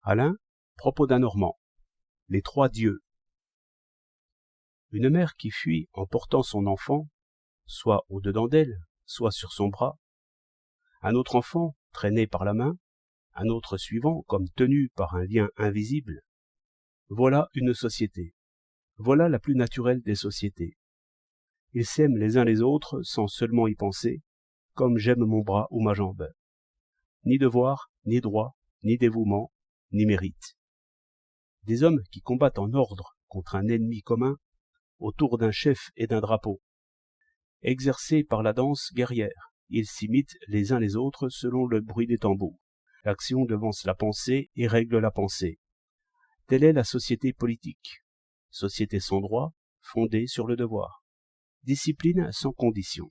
Alain, propos d'un Normand. Les trois dieux. Une mère qui fuit en portant son enfant, soit au-dedans d'elle, soit sur son bras. Un autre enfant, traîné par la main, un autre suivant, comme tenu par un lien invisible. Voilà une société. Voilà la plus naturelle des sociétés. Ils s'aiment les uns les autres sans seulement y penser, comme j'aime mon bras ou ma jambe. Ni devoir, ni droit, ni dévouement, ni mérite. Des hommes qui combattent en ordre contre un ennemi commun, autour d'un chef et d'un drapeau. Exercés par la danse guerrière, ils s'imitent les uns les autres selon le bruit des tambours. L'action devance la pensée et règle la pensée. Telle est la société politique. Société sans droit, fondée sur le devoir. Discipline sans condition.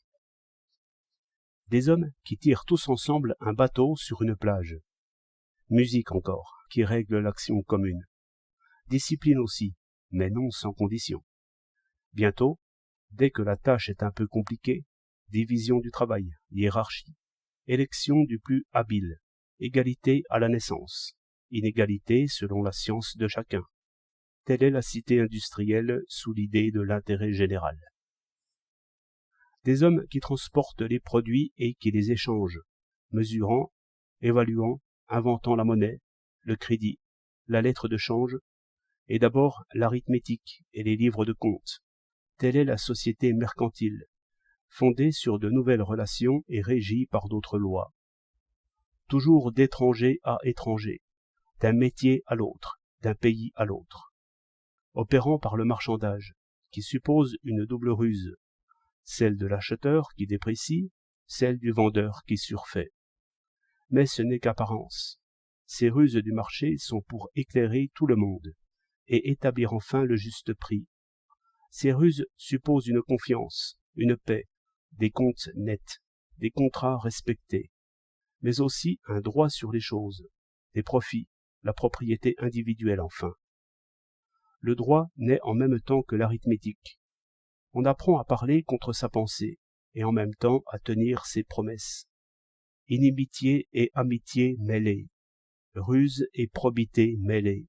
Des hommes qui tirent tous ensemble un bateau sur une plage. Musique encore, qui règle l'action commune. Discipline aussi, mais non sans condition. Bientôt, dès que la tâche est un peu compliquée, division du travail, hiérarchie, élection du plus habile, égalité à la naissance, inégalité selon la science de chacun. Telle est la cité industrielle sous l'idée de l'intérêt général. Des hommes qui transportent les produits et qui les échangent, mesurant, évaluant, inventant la monnaie, le crédit, la lettre de change, et d'abord l'arithmétique et les livres de compte. Telle est la société mercantile, fondée sur de nouvelles relations et régie par d'autres lois. Toujours d'étranger à étranger, d'un métier à l'autre, d'un pays à l'autre. Opérant par le marchandage, qui suppose une double ruse, celle de l'acheteur qui déprécie, celle du vendeur qui surfait. Mais ce n'est qu'apparence. Ces ruses du marché sont pour éclairer tout le monde et établir enfin le juste prix. Ces ruses supposent une confiance, une paix, des comptes nets, des contrats respectés, mais aussi un droit sur les choses, des profits, la propriété individuelle enfin. Le droit naît en même temps que l'arithmétique. On apprend à parler contre sa pensée et en même temps à tenir ses promesses. Inimitié et amitié mêlées, ruse et probité mêlées.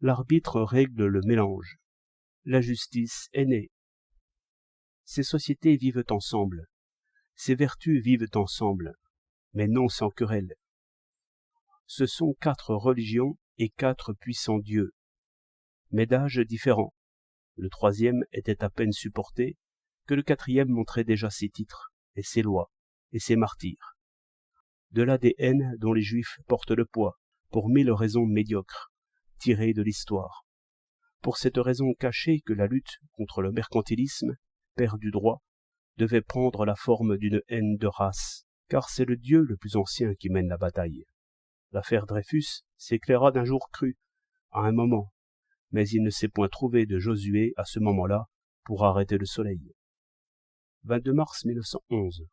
L'arbitre règle le mélange. La justice est née. Ces sociétés vivent ensemble. Ces vertus vivent ensemble, mais non sans querelle. Ce sont 4 religions et 4 puissants dieux, mais d'âges différents. Le 3e était à peine supporté, que le 4e montrait déjà ses titres, et ses lois, et ses martyrs. De là des haines dont les Juifs portent le poids, pour 1000 raisons médiocres, tirées de l'histoire. Pour cette raison cachée que la lutte contre le mercantilisme, père du droit, devait prendre la forme d'une haine de race, car c'est le Dieu le plus ancien qui mène la bataille. L'affaire Dreyfus s'éclaira d'un jour cru, à un moment, mais il ne s'est point trouvé de Josué à ce moment-là pour arrêter le soleil. 22 mars 1911.